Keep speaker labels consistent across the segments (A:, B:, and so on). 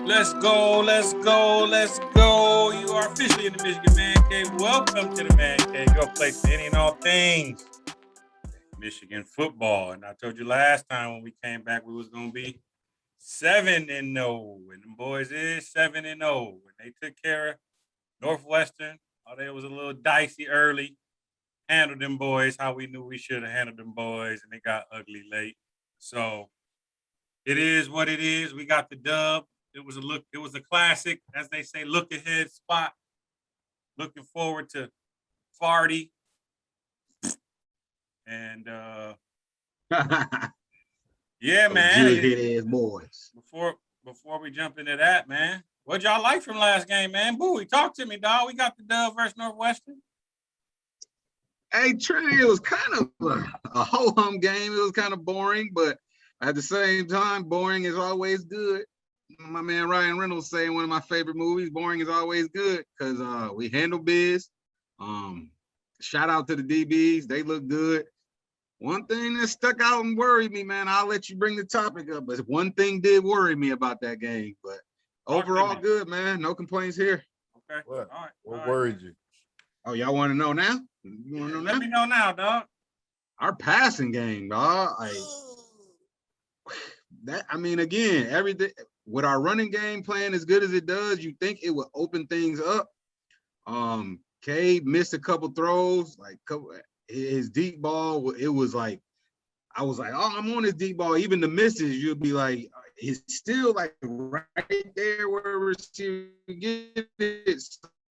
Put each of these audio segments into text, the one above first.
A: Let's go, let's go, let's go. You are officially in the Michigan Man Cave. Welcome to the Man Cave, your place for any and all things Michigan football. And I told you last time when we came back, we was going to be 7-0. And them boys is 7-0. And they took care of Northwestern. Although it was a little dicey early. Handled them boys how we knew we should have handled them boys. And they got ugly late. So it is what it is. We got the dub. It was a classic, as they say, look ahead spot. Looking forward to Farty. And yeah, man.
B: Good ass boys.
A: Before we jump into that, man, what y'all like from last game, man? Bowie, talk to me, dog. We got the dub versus Northwestern.
B: Hey, Trey, it was kind of a ho-hum game. It was kind of boring, but at the same time, boring is always good. My man Ryan Reynolds saying one of my favorite movies, boring is always good, because we handle biz. Shout out to the DBs. They look good. One thing that stuck out and worried me, man, I'll let you bring the topic up, but one thing did worry me about that game. But overall, good, man. No complaints here.
A: Okay.
C: What?
A: All right.
C: What worried you?
B: Oh, y'all want to know now? You want to know now?
A: Let me know now, dog.
B: Our passing game, dog. Again, everything with our running game playing as good as it does, you think it would open things up. Cade missed a couple throws, his deep ball. It was like, I was like, oh, I'm on his deep ball. Even the misses, you'll be like, it's still like right there where receiver get it.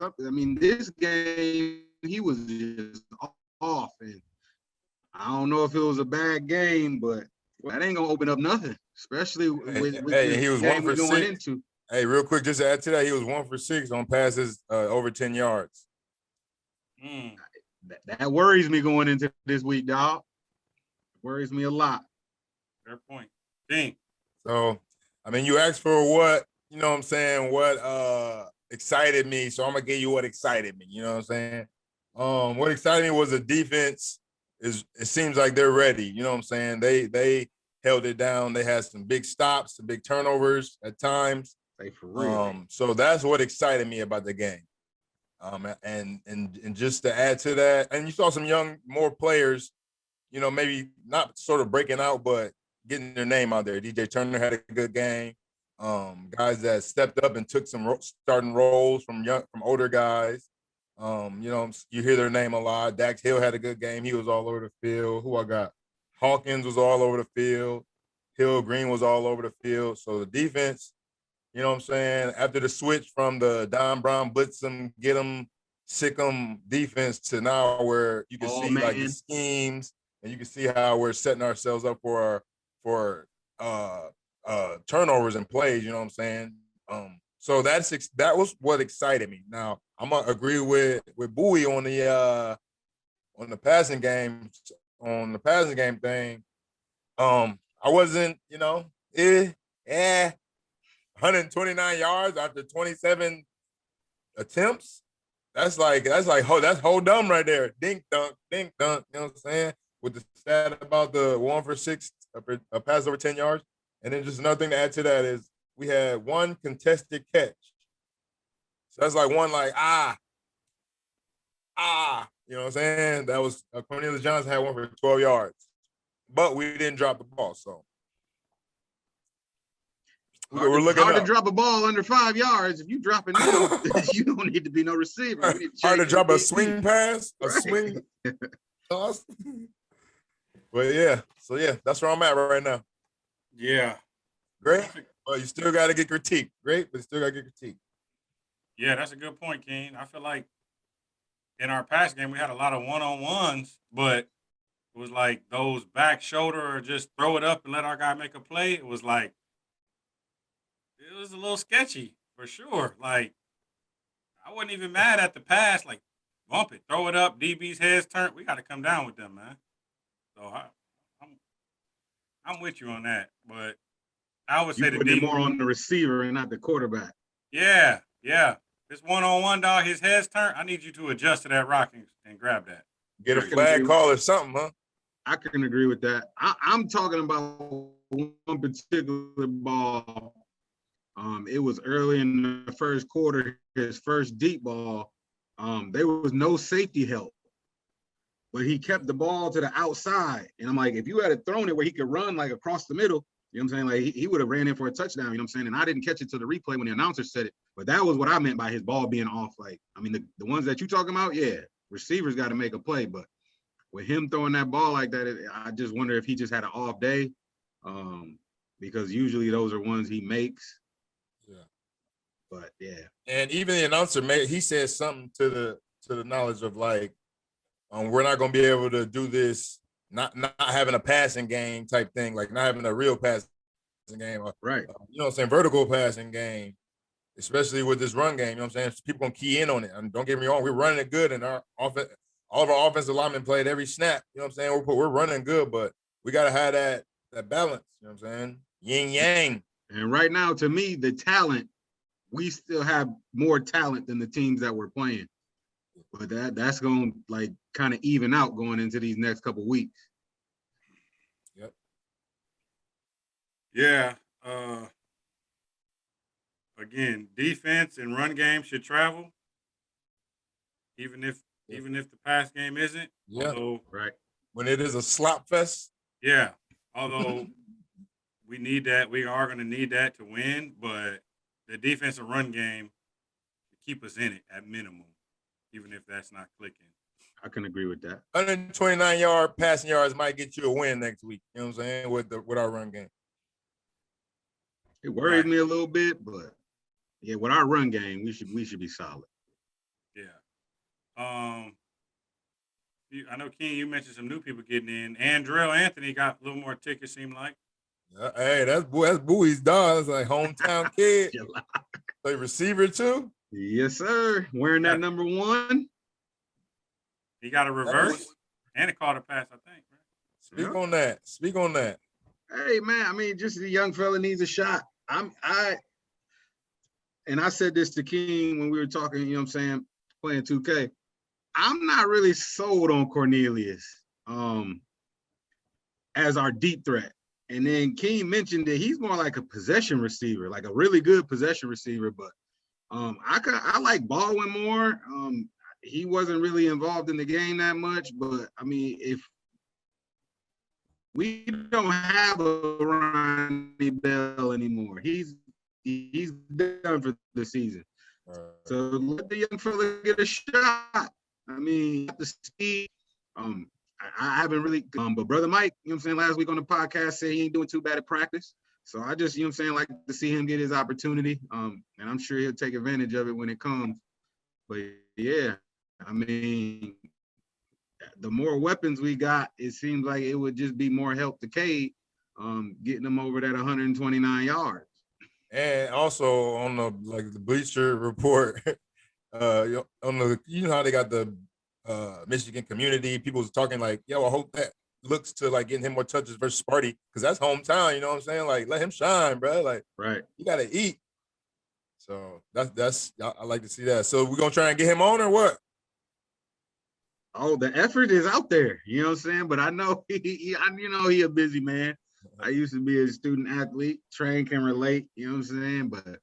B: I mean, this game, he was just off, and I don't know if it was a bad game, but that ain't gonna open up nothing, especially with
C: he was 1 for 6.
B: Into.
C: Hey, real quick, just to add to that, he was 1 for 6 on passes over 10 yards.
B: That worries me going into this week, dog. Worries me a lot.
A: Fair point. Dang.
C: So, I mean, you asked for what, you know what I'm saying, what excited me. So I'm gonna give you what excited me, you know what I'm saying? What excited me was the defense. It seems like they're ready, you know what I'm saying? They held it down. They had some big stops, some big turnovers at times.
B: Hey, for real.
C: So that's what excited me about the game. And just to add to that, and you saw some more players, you know, maybe not sort of breaking out, but getting their name out there. DJ Turner had a good game. Guys that stepped up and took some starting roles from older guys. You know, you hear their name a lot. Dax Hill had a good game. He was all over the field. Who I got? Hawkins was all over the field. Hill Green was all over the field. So the defense, you know what I'm saying, after the switch from the Don Brown blitz them, get them, sick them defense to now where you can see like the schemes, and you can see how we're setting ourselves up for turnovers and plays, you know what I'm saying? So that was what excited me. Now I'm gonna agree with Bowie on the passing game thing. I wasn't, 129 yards after 27 attempts. That's whole dumb right there. Dink dunk, you know what I'm saying? With the stat about the 1 for 6, a pass over 10 yards. And then just another thing to add to that is we had one contested catch. So that's like one you know what I'm saying? That was Cornelius Johnson had one for 12 yards. But we didn't drop the ball, so. We're looking
B: hard
C: up.
B: To drop a ball under 5 yards. If you drop it now, you don't need to be no receiver.
C: Hard to drop a swing pass, a swing toss. But yeah, so yeah, that's where I'm at right now.
A: Yeah.
C: Great, but you still got to get critiqued. Great, but you still got to get critiqued.
A: Yeah, that's a good point, King. I feel like in our pass game, we had a lot of one-on-ones, but it was like those back shoulder or just throw it up and let our guy make a play. It was like, it was a little sketchy for sure. Like, I wasn't even mad at the pass. Like, bump it, throw it up, DB's heads turn. We got to come down with them, man. So I'm with you on that, but I would say the
B: DB more on the receiver and not the quarterback.
A: Yeah. This one-on-one, dog, his head's turned. I need you to adjust to that rock and grab that.
C: Get a flag call or something, huh?
B: I can agree with that. I'm talking about one particular ball. It was early in the first quarter, his first deep ball. There was no safety help, but he kept the ball to the outside. And I'm like, if you had thrown it where he could run like across the middle, you know what I'm saying? Like he would have ran in for a touchdown, you know what I'm saying? And I didn't catch it to the replay when the announcer said it, but that was what I meant by his ball being off. Like, I mean, the ones that you talking about, yeah, receivers got to make a play, but with him throwing that ball like that, I just wonder if he just had an off day, because usually those are ones he makes.
C: Yeah.
B: But yeah.
C: And even the announcer he said something to the knowledge of like, we're not gonna be able to do this, not having a passing game type thing, like not having a real passing game,
B: right?
C: You know what I'm saying, vertical passing game, especially with this run game. You know what I'm saying? People gonna key in on it. And don't get me wrong, we're running it good, and our offense, all of our offensive linemen played every snap. You know what I'm saying? We're running good, but we gotta have that balance. You know what I'm saying? Yin yang.
B: And right now, to me, the talent, we still have more talent than the teams that we're playing. But that's going to like kind of even out going into these next couple weeks.
C: Yep.
A: Yeah. Again, defense and run game should travel, even if the pass game isn't.
C: Yeah.
A: Although,
B: right.
C: When it is a slop fest.
A: Yeah. Although we need that, we are going to need that to win. But the defensive run game to keep us in it at minimum, even if that's not clicking.
B: I can agree with that.
C: 129-yard passing yards might get you a win next week. You know what I'm saying? With our run game.
B: It worried me a little bit, but yeah, with our run game, we should be solid.
A: Yeah. I know, Ken, you mentioned some new people getting in. Andrell Anthony got a little more tickets, seemed like.
C: Hey, that's Bowie's dog. That's like hometown kid. Play receiver too.
B: Yes, sir. Wearing that number 1.
A: He got a reverse and a caught a pass, I think. Right?
C: Speak on that. Speak on that.
B: Hey man, I mean, just a young fella needs a shot. I said this to King when we were talking, you know what I'm saying, playing 2K. I'm not really sold on Cornelius as our deep threat. And then King mentioned that he's more like a possession receiver, like a really good possession receiver. But I like Baldwin more. He wasn't really involved in the game that much, but I mean, if we don't have a Ronnie Bell anymore, he's done for the season. So let the young fella get a shot. I mean, the speed. I haven't really, but Brother Mike, you know what I'm saying, last week on the podcast said he ain't doing too bad at practice. So I just, you know what I'm saying, like to see him get his opportunity. And I'm sure he'll take advantage of it when it comes. But yeah, I mean, the more weapons we got, it seems like it would just be more help to Cade, getting them over that 129 yards.
C: And also on the Bleacher Report, on the, you know how they got the Michigan community, people was talking like, yo, I hope that looks to like getting him more touches versus Sparty, because that's hometown, you know what I'm saying? Like, let him shine, bro. Like,
B: right,
C: you gotta eat. So that's I like to see that. So we're gonna try and get him on or what?
B: Oh, the effort is out there, you know what I'm saying? But I know he a busy man. I used to be a student athlete. Train can relate, you know what I'm saying? But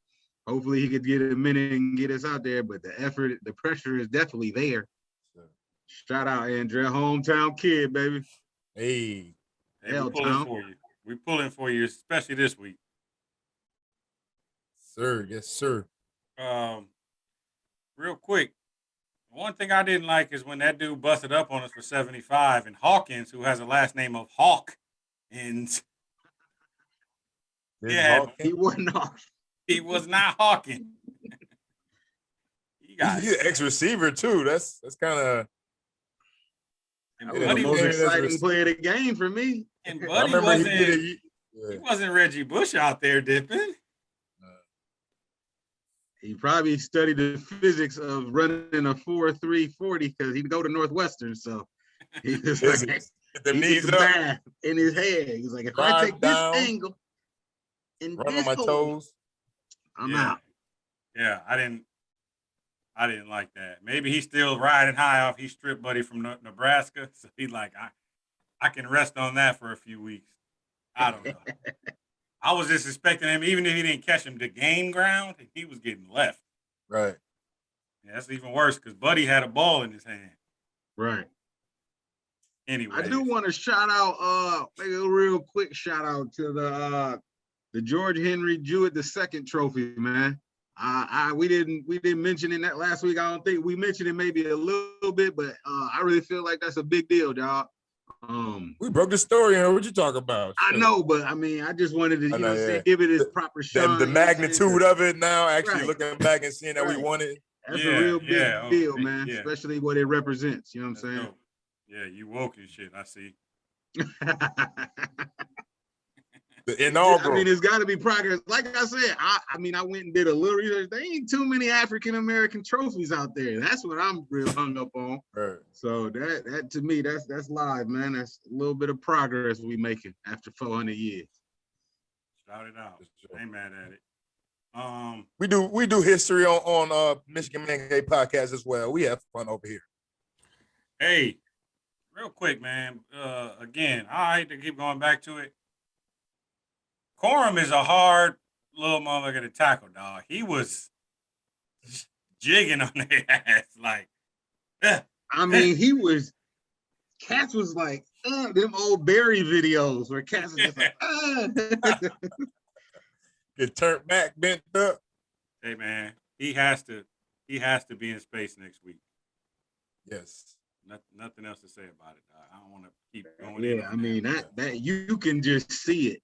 B: hopefully he could get a minute and get us out there. But the effort, the pressure is definitely there. Sure. Shout out, Andrea, hometown kid, baby.
C: Hey,
A: we're pulling for you. We're pulling for you, especially this week.
C: Sir, yes, sir.
A: Real quick, one thing I didn't like is when that dude busted up on us for 75, and Hawkins, who has a last name of Hawk, and
B: he wasn't Hawk.
A: He was not Hawking.
C: He's an ex-receiver too. That's kind of
B: the most exciting play of the game for me.
A: And Buddy he wasn't Reggie Bush out there dipping.
B: He probably studied the physics of running a 4.340 because he'd go to Northwestern. So he was like,
C: the knees up
B: math in his head. He's like, if I take this angle and
C: run on my toes,
B: I'm out.
A: Yeah, I didn't like that. Maybe he's still riding high off. He stripped Buddy from Nebraska, so he's like, I can rest on that for a few weeks. I don't know. I was just expecting him, even if he didn't catch him to game ground, he was getting left.
C: Right.
A: Yeah, that's even worse because Buddy had a ball in his hand.
B: Right.
A: Anyway,
B: I do want to shout out, make a real quick shout out to the George Henry Jewett II trophy, man. We didn't mention it that last week. I don't think we mentioned it maybe a little bit, but I really feel like that's a big deal, dog.
C: We broke the story here. What you talking about?
B: I know, but I mean, I just wanted to, you know what I'm saying, give it its proper shine.
C: The magnitude of it now, actually
B: Right.
C: looking back and seeing that we
B: Right.
C: won it.
B: That's a real big deal, man.
A: Yeah.
B: Especially what it represents. You know what I'm saying?
A: Dope. Yeah, you woke and shit. I see.
C: The inaugural.
B: I mean, it's got to be progress. Like I said, I mean, I went and did a little research. There ain't too many African American trophies out there. That's what I'm real hung up on.
C: Right.
B: So that to me, that's live, man. That's a little bit of progress we making after 400 years.
A: Shout it out.
C: Sure.
A: I ain't mad at it.
C: We do history on Michigan Man Cave podcast as well. We have fun over here.
A: Hey, real quick, man. Again, I hate to keep going back to it. Corum is a hard little motherfucker to tackle, dog. He was jigging on their ass like.
B: I mean, he was. Cats was like them old Barry videos where Cats was just like.
C: Get turned back, bent up.
A: Hey man, he has to be in space next week.
C: Yes.
A: Nothing else to say about it, dog. I don't want to keep going in.
B: Yeah, I mean that you can just see it.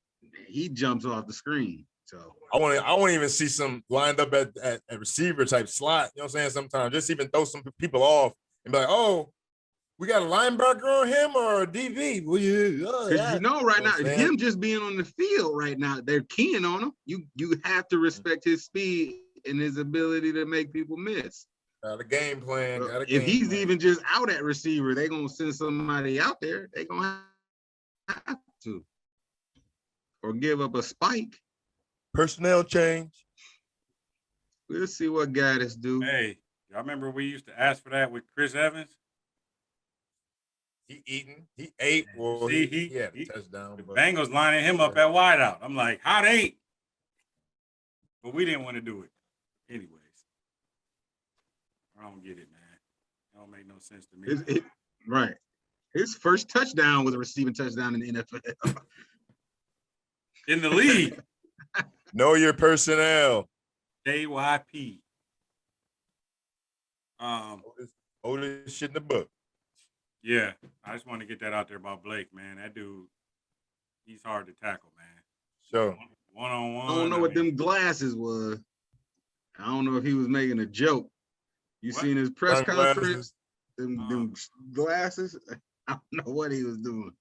B: He jumps off the screen. So
C: I want to even see some lined up at receiver type slot. You know what I'm saying? Sometimes just even throw some people off and be like, oh, we got a linebacker on him or a DV. Well,
B: because you know right now, him just being on the field right now, they're keying on him. You have to respect his speed and his ability to make people miss.
C: Got a game plan.
B: If he's even just out at receiver, they're gonna send somebody out there. They're gonna have to. Or give up a spike.
C: Personnel change.
B: We'll see what Gaddis do.
A: Hey, y'all remember we used to ask for that with Chris Evans?
C: He ate. Well, he had a touchdown.
A: The Bengals lining him up at wideout. I'm like, hot 8. But we didn't want to do it. Anyways. I don't get it, man. It don't make no sense to me.
B: Right. His first touchdown was a receiving touchdown in the NFL.
A: In the league.
C: Know your personnel.
A: JYP.
C: Oldest shit in the book.
A: Yeah, I just want to get that out there about Blake, man. That dude, he's hard to tackle, man.
C: Sure.
A: One-on-one.
B: I don't know what them glasses was. I don't know if he was making a joke. You seen his press conference? Them glasses? I don't know what he was doing.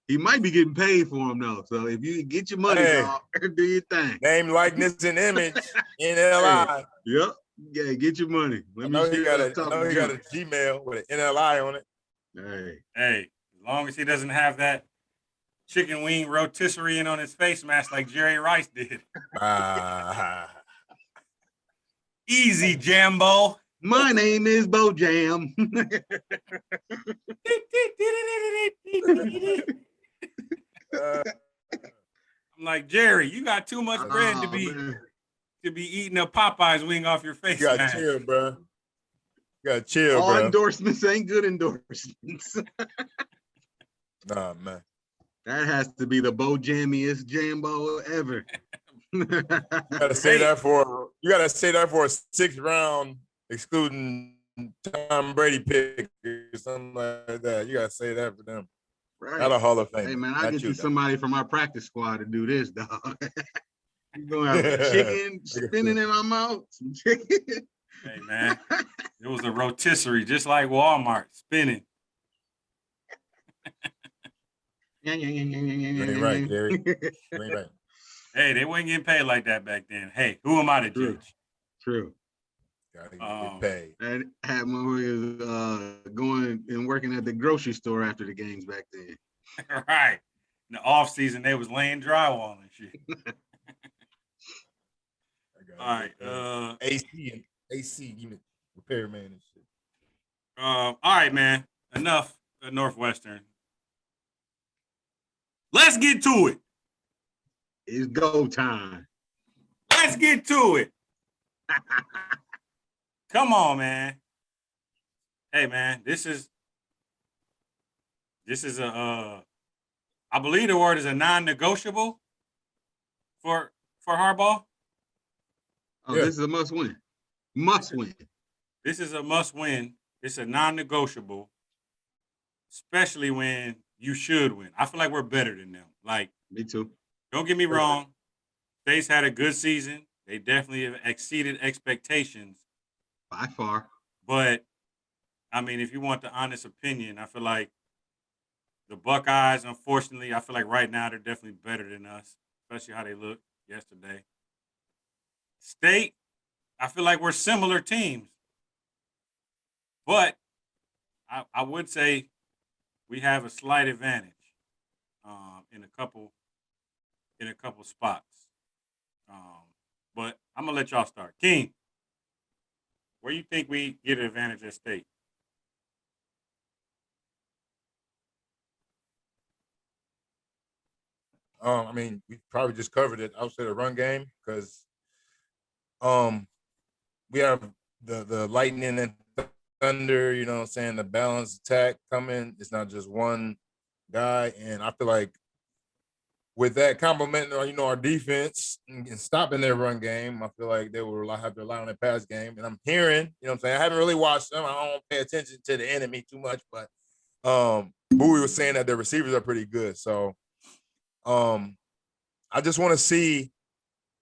B: He might be getting paid for them though. So if you get your money, dog, do your thing.
C: Name, likeness, and image. NLI.
B: Hey, yep. Yeah, get your money.
C: I know he got a Gmail with an NLI on it.
A: Hey, as long as he doesn't have that chicken wing rotisserie in on his face mask like Jerry Rice did. Easy, Jambo.
B: My name is Bo Jam.
A: I'm like, Jerry, you got too much bread to be eating a Popeye's wing off your face.
C: You gotta chill, bro. You gotta chill,
B: All
C: bro.
B: endorsements ain't good endorsements.
C: Nah, man.
B: That has to be the Bo Jammiest Jambo ever.
C: You gotta say that for a 6th round, excluding Tom Brady pick or something like that. You gotta say that for them.
B: Right.
C: Not a Hall of Fame.
B: Hey man, I'll get you somebody from our practice squad to do this, dog. You're gonna have chicken spinning in my mouth. Some chicken.
A: Hey man, it was a rotisserie, just like Walmart, spinning.
C: You ain't right, Gary. You ain't right.
A: Hey, they weren't getting paid like that back then. Hey, who am I to judge?
B: True.
C: Gotta get paid.
B: And had motherfuckers going and working at the grocery store after the games back then.
A: Right. In the off season, they was laying drywall and shit. All right.
C: AC unit repairman and shit.
A: All right, man. Enough of Northwestern. Let's get to it.
B: It's go time.
A: Let's get to it. Come on, man. Hey, man, this is a I believe the word is a non-negotiable for Harbaugh.
B: Oh,
C: Yeah.
B: this is a must win. Must win.
A: This is a must-win. It's a non-negotiable, especially when you should win. I feel like we're better than them. Like,
B: Me too.
A: don't get me wrong. State's had a good season. They definitely have exceeded expectations.
B: By far.
A: But I mean, if you want the honest opinion, I feel like the Buckeyes, unfortunately, I feel like right now they're definitely better than us, especially how they looked yesterday. State, I feel like we're similar teams, but I would say we have a slight advantage in a couple spots. Um, but I'm gonna let y'all start. King, where you think we get an advantage at State?
C: I mean, we probably just covered it outside the run game because um we have the lightning and thunder, you know what I'm saying, the balanced attack coming. It's not just one guy. And I feel like with that complementing our defense and stopping their run game, I feel like they will have to rely on their pass game. And I'm hearing, you know what I'm saying, I haven't really watched them. I don't pay attention to the enemy too much, but Bowie was saying that their receivers are pretty good. So I just want to see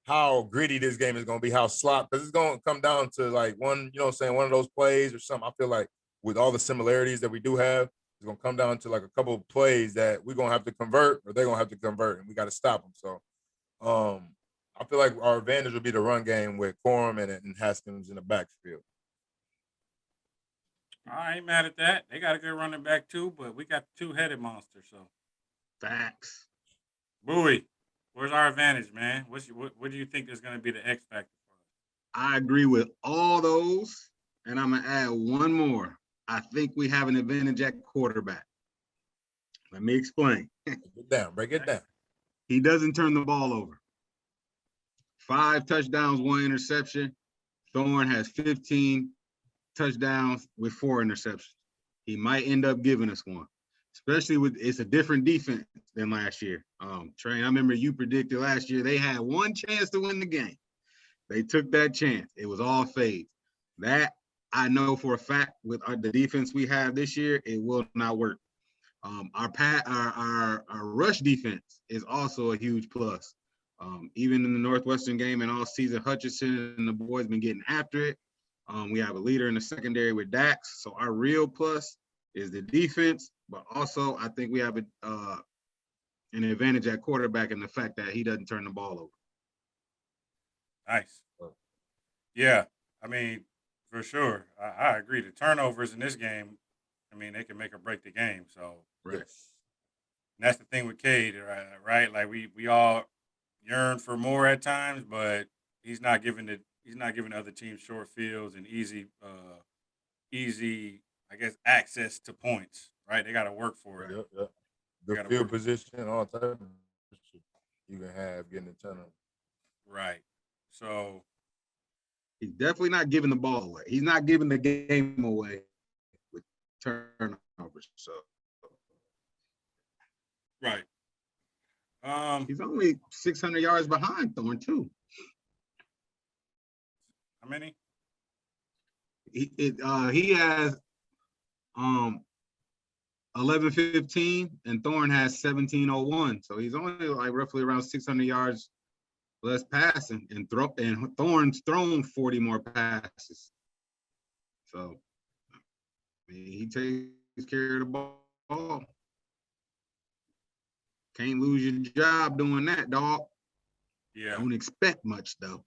C: how gritty this game is going to be, how slop, because it's going to come down to like one, you know what I'm saying, one of those plays or something. I feel like with all the similarities that we do have, it's going to come down to like a couple of plays that we're going to have to convert or they're going to have to convert, and we got to stop them. So I feel like our advantage will be the run game with Corum and Haskins in the backfield.
A: I ain't mad at that. They got a good running back too, but we got two-headed monsters. So,
B: Facts.
A: Bowie, where's our advantage, man? What do you think is going to be the X factor for us?
B: I agree with all those. And I'm going to add one more. I think we have an advantage at quarterback. Let me explain.
C: Break it down.
B: He doesn't turn the ball over. 5 touchdowns, 1 interception. Thorne has 15 touchdowns with 4 interceptions. He might end up giving us one, especially with it's a different defense than last year. Trey, I remember you predicted last year they had one chance to win the game. They took that chance. It was all fades. That I know for a fact with the defense we have this year, it will not work. Our rush defense is also a huge plus. Even in the Northwestern game and all season, Hutchinson and the boys been getting after it. We have a leader in the secondary with Dax. So our real plus is the defense, but also I think we have an advantage at quarterback in the fact that he doesn't turn the ball over.
A: Nice. Yeah, I mean, for sure. I agree. The turnovers in this game, I mean, they can make or break the game. So,
B: Right.
A: and that's the thing with Cade, right? Like we all yearn for more at times, but he's not giving other teams short fields and easy, I guess, access to points. Right? They got to work for it.
C: Yep. Good field position, all type of shit you can have getting a turnover.
A: Right. So
B: he's definitely not giving the ball away. He's not giving the game away with turnovers. So
A: right.
B: He's only 600 yards behind Thorne too.
A: How many?
B: He has 11:15 and Thorne has 17:01. So he's only like roughly around 600 yards less passing, and Thorne's thrown 40 more passes. So I mean, he takes care of the ball. Can't lose your job doing that, dog.
A: Yeah.
B: Don't expect much though.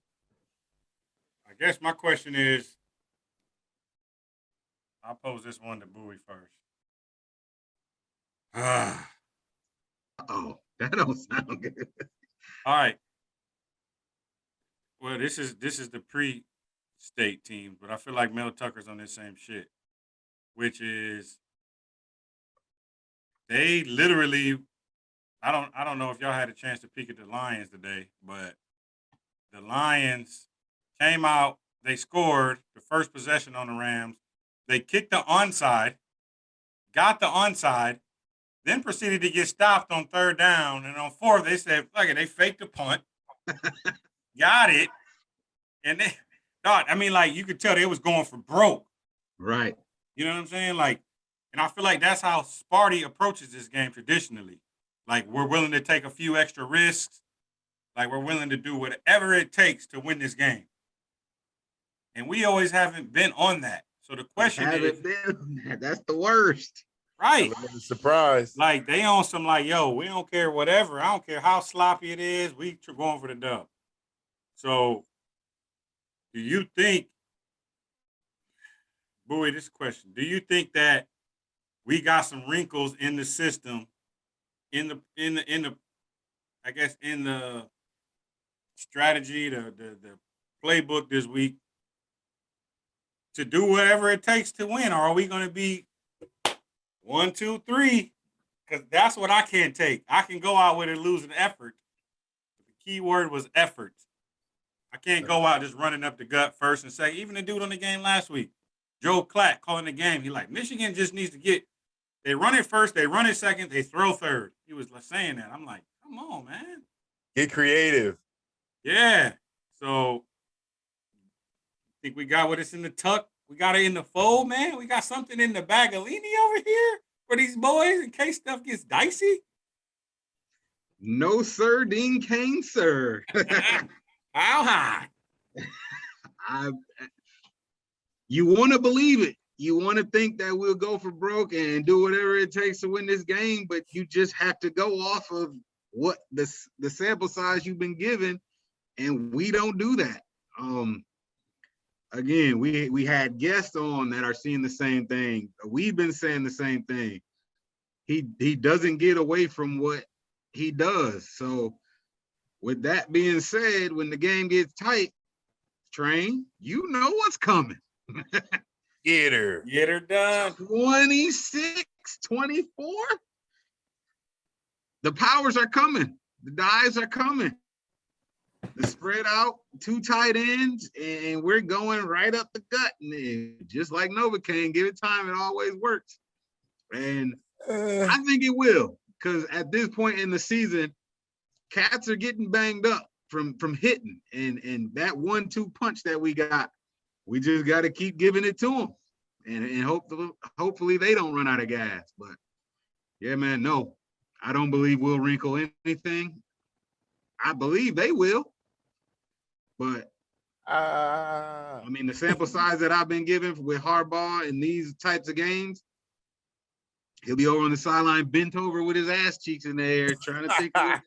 A: I guess my question is, I'll pose this one to Bowie first.
B: Oh, that don't sound good.
A: All right. Well, this is the pre-state team, but I feel like Mel Tucker's on this same shit, which is they literally, I don't know if y'all had a chance to peek at the Lions today, but the Lions came out, they scored the first possession on the Rams. They kicked the onside, got the onside, then proceeded to get stopped on third down. And on fourth, they said, fuck it, they faked the punt, got it. And they thought, I mean, like, you could tell they was going for broke.
B: Right.
A: You know what I'm saying? Like, and I feel like that's how Sparty approaches this game traditionally. Like, we're willing to take a few extra risks. Like, we're willing to do whatever it takes to win this game. And we always haven't been on that. So the question is,
B: that's the worst.
A: right?
C: Surprise.
A: Like, they on some like, yo, we don't care whatever. I don't care how sloppy it is. We going for the dub. So, do you think, Bowie, this question, do you think that we got some wrinkles in the system, in the I guess in the strategy, the playbook this week to do whatever it takes to win? Or are we going to be 1, 2, 3? Because that's what I can't take. I can go out with it losing effort. The key word was effort. I can't go out just running up the gut first and second. Even the dude on the game last week, Joe Clack, calling the game, he like, Michigan just needs to get, they run it first, they run it second, they throw third. He was saying that. I'm like, come on, man.
C: Get creative.
A: Yeah. So, think we got what it's in the tuck. We got it in the fold, man. We got something in the bagalini over here for these boys in case stuff gets dicey.
B: No, sir, Dean Kane, sir.
A: How high?
B: You want to believe it. You want to think that we'll go for broke and do whatever it takes to win this game, but you just have to go off of what the sample size you've been given, and we don't do that. Again, we had guests on that are seeing the same thing. We've been saying the same thing. He doesn't get away from what he does. So with that being said, when the game gets tight, Train, you know what's coming.
C: Get her.
A: Get her done.
B: 26, 24. The powers are coming. The dives are coming. The spread out, 2 tight ends, and we're going right up the gut. And just like Novocaine, give it time, it always works. And I think it will, because at this point in the season, cats are getting banged up from hitting. And that 1-2 punch that we got, we just got to keep giving it to them. And hopefully they don't run out of gas. But yeah, man, no, I don't believe we'll wrinkle anything. I believe they will. But I mean, the sample size that I've been given with Harbaugh in these types of games, he'll be over on the sideline, bent over with his ass cheeks in the air, trying to think of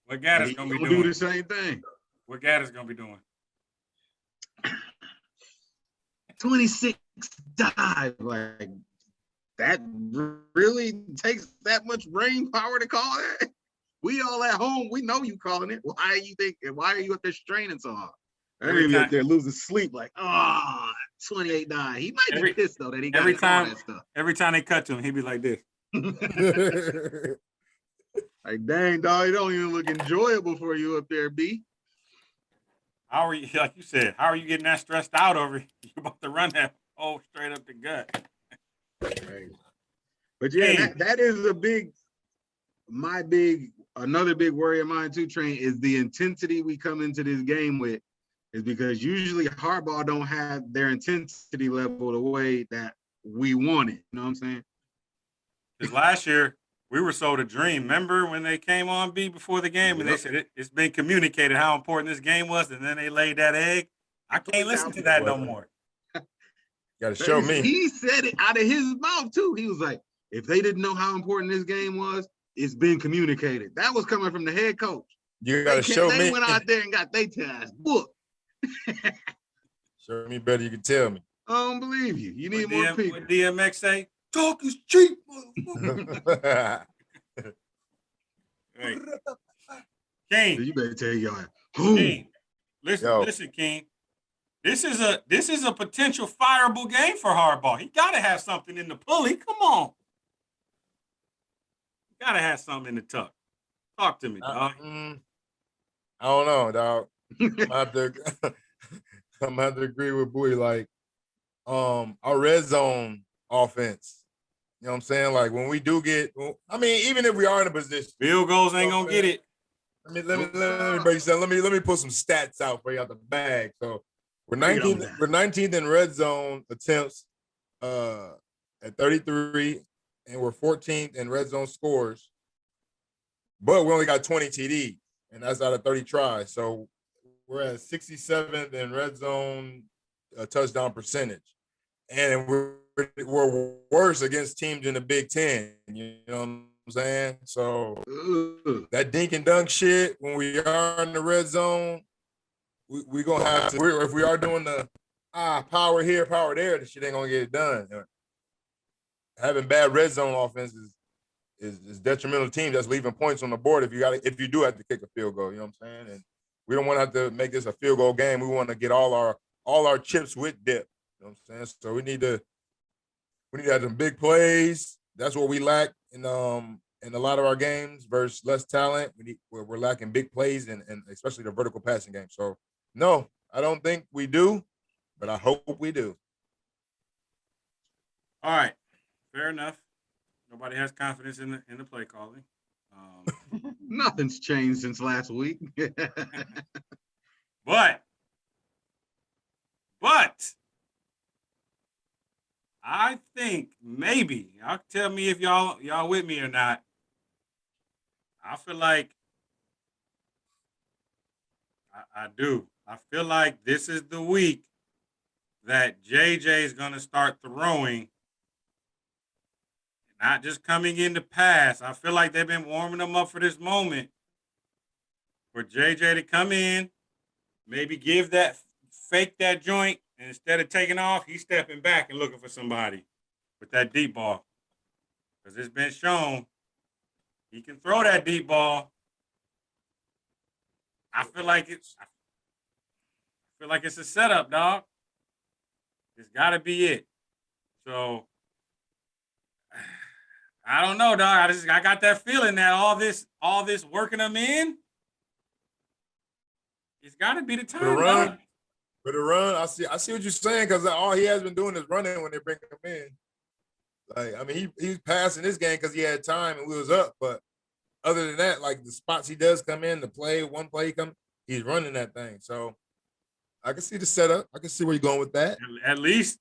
A: what Gaddis gonna be doing.
B: Do the same thing.
A: What Gaddis gonna be doing?
B: 26 dive, like that really takes that much brain power to call it. We all at home, we know you calling it. Why are you up there straining so hard? Maybe up there losing sleep, like, 28 dive. He might be pissed though that he got all that stuff.
A: Every time they cut to him, he'd be like this.
B: Like, dang, dog, it don't even look enjoyable for you up there, B.
A: How are you, like you said, how are you getting that stressed out over you about to run that straight up the gut?
B: Right. But yeah, that is another big worry of mine too, Train, is the intensity we come into this game with, is because usually Harbaugh don't have their intensity level the way that we want it. You know what I'm saying?
A: Because last year, we were sold a dream. Remember when they came on B before the game and they said it's been communicated how important this game was, and then they laid that egg? I can't listen to that no more.
C: Got to show me.
B: He said it out of his mouth too. He was like, if they didn't know how important this game was, it's been communicated. That was coming from the head coach.
C: You got to show me.
B: They went out there and got their task booked.
C: Show me better. You can tell me.
B: I don't believe you. You need more people.
A: What DMX say? Talk is cheap, motherfucker. Hey. King.
B: You better tell y'all.
A: King. Listen, King. This is a potential fireable game for Harbaugh. He gotta have something in the pulley. Come on. Gotta have something in the tuck. Talk to me, dog.
C: I don't know, dog. I'm gonna have to, I'm gonna have to agree with Bowie. Like, our red zone offense. You know what I'm saying? Like when we do get, I mean, even if we are in a position,
A: Field goals ain't gonna get it.
C: Let me break you down. Let me put some stats out for you out the bag. So we're 19th in red zone attempts at 33, and we're 14th in red zone scores. But we only got 20 TDs, and that's out of 30 tries. So we're at 67th in red zone touchdown percentage, and we're worse against teams in the Big Ten. You know what I'm saying? So that dink and dunk shit, when we are in the red zone, we gonna have to. If we are doing the power here, power there, the shit ain't gonna get it done. Having bad red zone offense is detrimental to teams that's leaving points on the board if you do have to kick a field goal. You know what I'm saying? And we don't want to have to make this a field goal game. We want to get all our chips with dip. You know what I'm saying? So we need to have some big plays. That's what we lack in a lot of our games versus less talent. We're lacking big plays and especially the vertical passing game. So no, I don't think we do, but I hope we do.
A: All right, fair enough. Nobody has confidence in the play calling.
B: Nothing's changed since last week.
A: But I think maybe y'all tell me if y'all with me or not. I feel like I do. I feel like this is the week that JJ is going to start throwing, not just coming in to pass. I feel like they've been warming him up for this moment for JJ to come in, maybe fake that joint, and instead of taking off, he's stepping back and looking for somebody with that deep ball. Because it's been shown he can throw that deep ball. I feel like it's a setup, dog. It's got to be it. So I don't know, dog. I got that feeling that all this working them in, it's got to be the time.
C: For the run, I see what you're saying, because all he has been doing is running when they bring him in. Like, I mean, he's passing this game because he had time and we was up, but other than that, like the spots he does come in, one play he's running that thing. So I can see the setup. I can see where you're going with that.
A: At least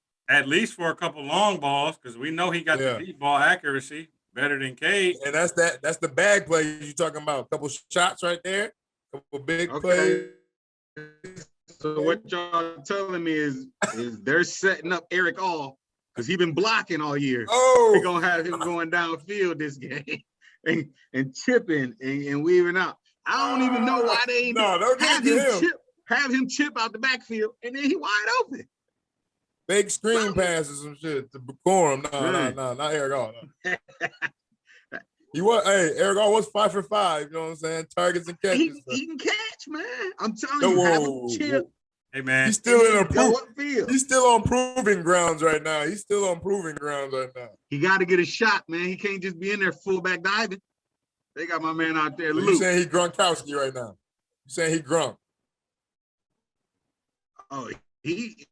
A: for a couple long balls, because we know he got the deep ball accuracy better than Cade.
C: And that's the bag play you're talking about. A couple shots right there, a couple big plays.
B: So what y'all telling me is they're setting up Eric All because he's been blocking all year.
C: Oh,
B: they're gonna have him going downfield this game and chipping and weaving out. I don't even know why they ain't have him chip out the backfield and then he wide open.
C: Big screen passes and shit to perform. No, not Eric All. No. Eric All was 5 for 5. You know what I'm saying? Targets and catches.
B: He can catch, man. I'm telling you, have him chip.
A: Hey, man.
C: He's still on proving grounds right now. He
B: got to get a shot, man. He can't just be in there fullback diving. They got my man out there.
C: So you saying he Gronkowski right now? You saying he Gronk?
B: Oh, he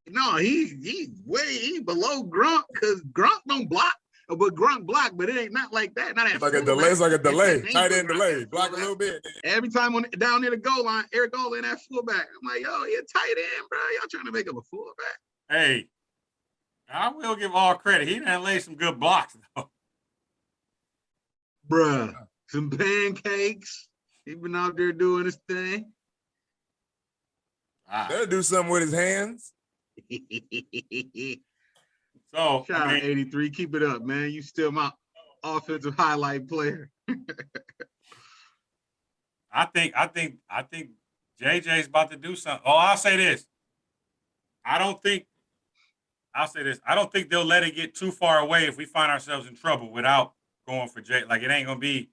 B: way below Gronk because Gronk don't block. But Gronk block, but it ain't not like that. Not
C: it's like a delay. It's like a delay. Tight end delay. Block a little bit.
B: Every time down near the goal line, Eric All in that fullback. I'm like, yo, he a tight end, bro. Y'all trying to make him a fullback?
A: Hey, I will give All credit. He done laid some good blocks though.
B: Bruh, some pancakes. He been out there doing his thing.
C: Better do something with his hands.
A: So
B: shout out 83. Keep it up, man. You still my offensive highlight player.
A: I think JJ's about to do something. Oh, I'll say this. I don't think they'll let it get too far away if we find ourselves in trouble without going for J. Like, it ain't gonna be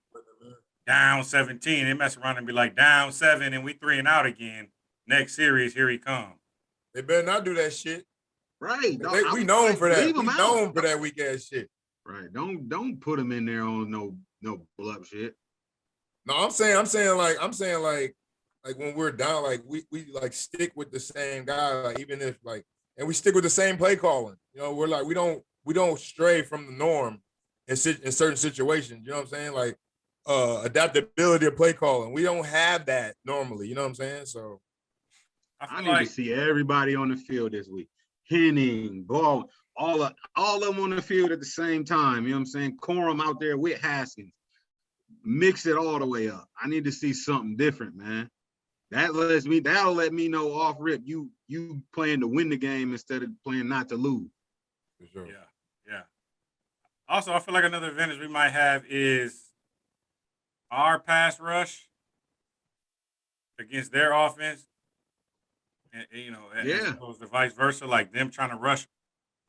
A: down 17. They mess around and be like down 7 and we 3 and out again. Next series, here he comes.
C: They better not do that shit.
B: Right.
C: We known for that. We known for that weak ass shit.
B: Right. Don't put him in there on no pull up shit.
C: No, I'm saying like when we're down, like we like stick with the same guy, like even if like, and we stick with the same play calling. You know, we're like we don't stray from the norm in certain situations. You know what I'm saying? Like adaptability of play calling. We don't have that normally. You know what I'm saying? So
B: I need to see everybody on the field this week. Henning, Ball, all of them on the field at the same time. You know what I'm saying? Corum out there with Haskins. Mix it all the way up. I need to see something different, man. That'll let me know off rip you playing to win the game instead of playing not to lose.
C: for sure.
A: Yeah. Also, I feel like another advantage we might have is our pass rush against their offense, and as opposed to vice versa, like them trying to rush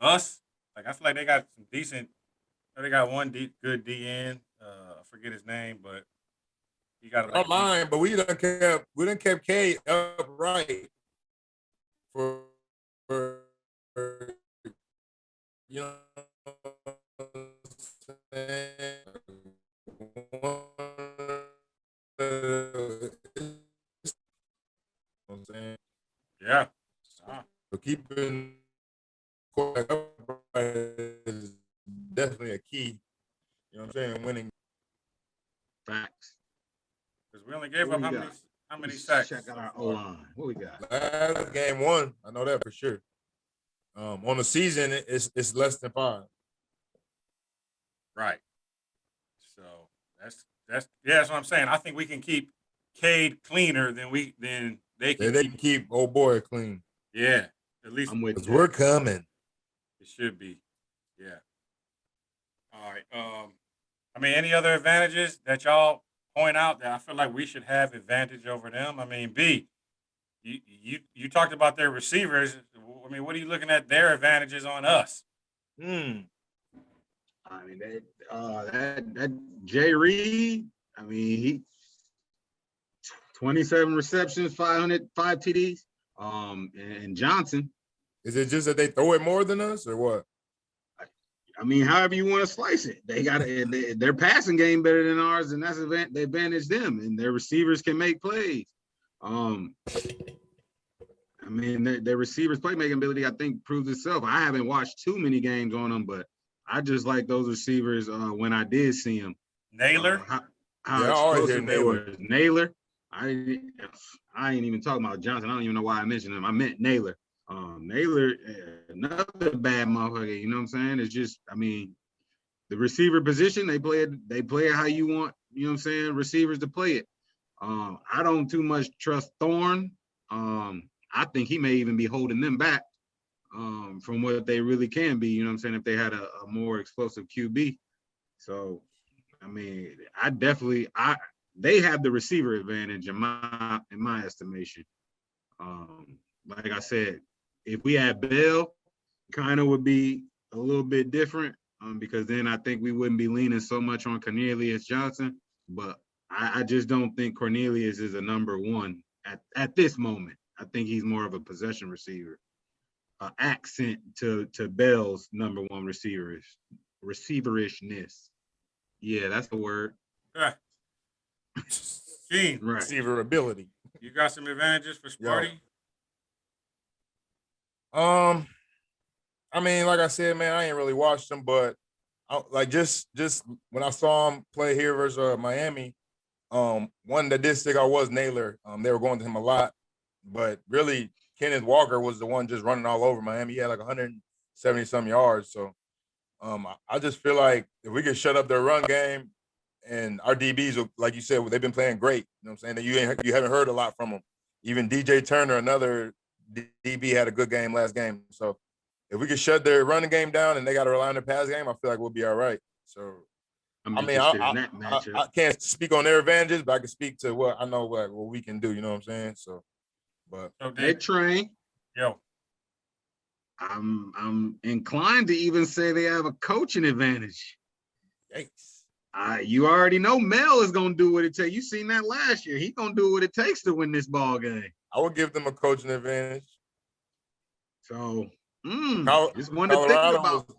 A: us. Like I feel like they got some decent. They got one good DN. I forget his name, but he got
C: Our line, but we done kept K upright for you know what I'm saying?
A: Yeah.
C: So keeping quarterback upright is definitely a key. You know what I'm saying? Winning.
B: Facts.
A: Because we only gave up how many sacks?
B: Check out our O-line. What we got?
C: Last game 1, I know that for sure. On the season, it's less than 5.
A: Right. So that's what I'm saying. I think we can keep Cade cleaner than they can.
C: They can keep old boy clean.
A: Yeah, at least
B: I'm with you.
C: We're coming.
A: It should be. Yeah. All right. I mean, any other advantages that y'all point out that I feel like we should have advantage over them? I mean, B, you talked about their receivers. I mean, what are you looking at their advantages on us?
B: I mean that Jay Reed. I mean he 27 receptions, 505 TDs. And Johnson.
C: Is it just that they throw it more than us, or what?
B: I mean, however you want to slice it, they got their passing game better than ours, and that's they advantage them, and their receivers can make plays. I mean, their receivers' playmaking ability, I think, proves itself. I haven't watched too many games on them, but I just like those receivers when I did see them.
A: Naylor?
B: How explosive they were. Naylor. I ain't even talking about Johnson. I don't even know why I mentioned him. I meant Naylor. Naylor, another bad motherfucker. You know what I'm saying? It's just, I mean, the receiver position, they play it how you want, you know what I'm saying, receivers to play it. I don't too much trust Thorne. I think he may even be holding them back from what they really can be, you know what I'm saying, if they had a more explosive QB. So, I mean, they have the receiver advantage in my estimation. Like I said, if we had Bell, kind of would be a little bit different because then I think we wouldn't be leaning so much on Cornelius Johnson. But I just don't think Cornelius is a number one at this moment. I think he's more of a possession receiver, accent to Bell's number one receiverishness. Yeah, that's the word.
A: Gene,
B: right.
C: Receiver ability.
A: You got some advantages for Sparty?
C: I mean, like I said, man, I ain't really watched them, but just when I saw him play here versus Miami, one that did stick out was Naylor. They were going to him a lot, but really Kenneth Walker was the one just running all over Miami. He had like 170 some yards. So I just feel like if we could shut up their run game, and our DBs, like you said, they've been playing great. You know what I'm saying? You haven't heard a lot from them. Even DJ Turner, another DB, had a good game last game. So if we could shut their running game down and they got to rely on their pass game, I feel like we'll be all right. So I can't speak on their advantages, but I can speak to what I know what we can do. You know what I'm saying? So, but
B: hey, Train.
A: Yo.
B: I'm inclined to even say they have a coaching advantage.
C: Yikes.
B: You already know Mel is gonna do what it takes. You seen that last year. He's gonna do what it takes to win this ball game.
C: I would give them a coaching advantage.
B: So just one to think about.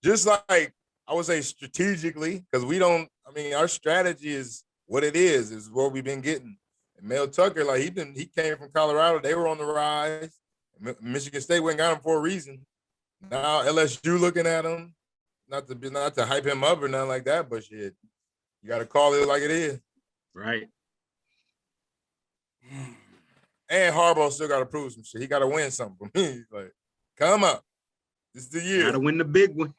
C: Just like I would say strategically, because we don't. I mean, our strategy is what it is what we've been getting. And Mel Tucker, like he came from Colorado. They were on the rise. Michigan State went and got him for a reason. Now LSU looking at him, not to hype him up or nothing like that, but shit, you got to call it like it is.
B: Right.
C: And Harbaugh still got to prove some shit. He got to win something for me. Like, come up, this is the year.
B: Got to win the big one.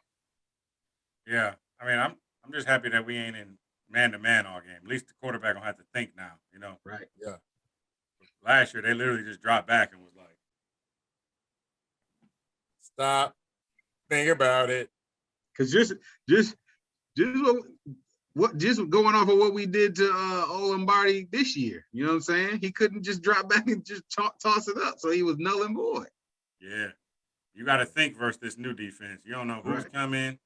A: Yeah, I mean, I'm just happy that we ain't in man-to-man all game. At least the quarterback gonna have to think now, you know.
B: Right.
C: Yeah.
A: Last year they literally just dropped back and was like,
C: "Stop, think about it."
B: Because just going off of what we did to Lombardi this year, you know what I'm saying? He couldn't just drop back and just toss it up, so he was null and void.
A: Yeah, you got to think versus this new defense. You don't know who's coming,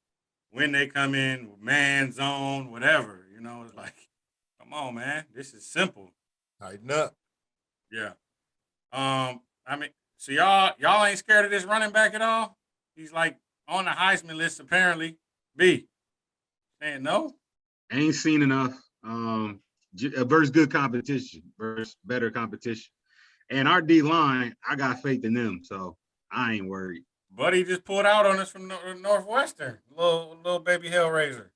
A: when they come in, man, zone, whatever. You know, it's like, come on, man, this is simple.
C: Tighten up.
A: Yeah. I mean, so y'all ain't scared of this running back at all? He's like on the Heisman list apparently. B, saying no.
B: Ain't seen enough. Versus good competition, versus better competition, and our D line, I got faith in them, so I ain't worried.
A: Buddy just pulled out on us from Northwestern, little baby Hellraiser.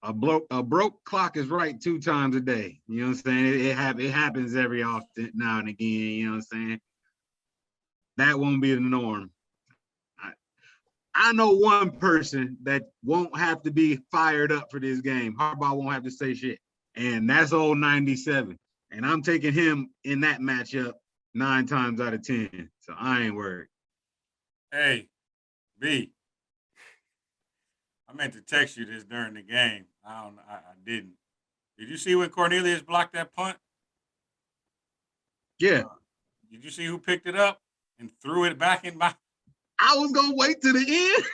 B: A broke clock is right 2 times a day. You know what I'm saying? It happens every often now and again. You know what I'm saying? That won't be the norm. I know one person that won't have to be fired up for this game. Harbaugh won't have to say shit, and that's old 97. And I'm taking him in that matchup 9 times out of 10. So I ain't worried.
A: Hey, B. I meant to text you this during the game. I didn't. Did you see when Cornelius blocked that punt?
B: Yeah.
A: Did you see who picked it up and threw it back in my?
B: I was gonna wait to the end.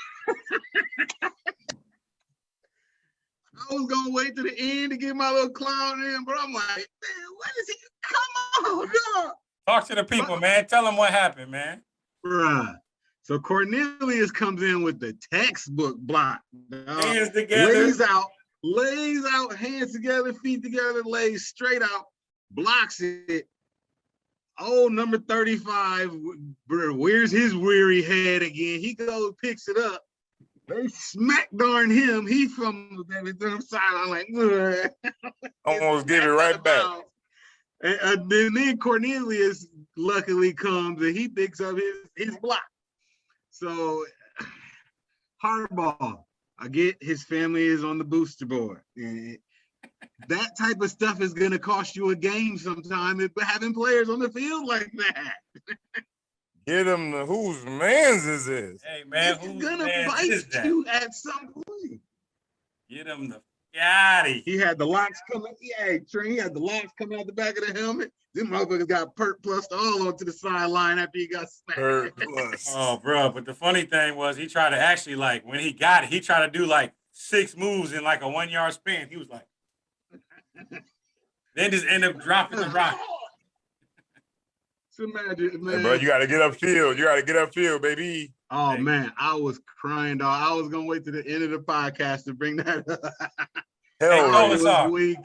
B: I was gonna wait to the end to get my little clown in, but I'm like, man, what is he? Come on, dog.
A: Talk to the people, man. Tell them what happened, man.
B: Right. So Cornelius comes in with the textbook block.
A: Hands together.
B: Lays out, hands together, feet together, lays straight out, blocks it. Oh, number 35, where's his weary head again? He goes, picks it up. They smack darn him. He fumbles everything sideline like,
C: almost give it right back.
B: And then Cornelius luckily comes and he picks up his block. So Harbaugh, I get his family is on the booster board. And that type of stuff is going to cost you a game sometime if having players on the field like that.
C: Get him the whose man's is this?
A: Hey, man,
B: who's going to bite you at some point.
A: Get him the Yachty.
B: He had the locks coming. Yeah, Trey, he had the locks coming out the back of the helmet. Them motherfuckers got perk plus all onto the sideline after he got smacked.
A: Oh, bro. But the funny thing was he tried to actually, like, when he got it, he tried to do like 6 moves in like a 1-yard span. He was like, then just end up dropping the rock.
B: So imagine, man.
C: Hey, bro, you got to get upfield. You got to get upfield, baby.
B: Oh, man, I was crying, dog. I was going to wait to the end of the podcast to bring that up.
A: Hell,
B: it was weak.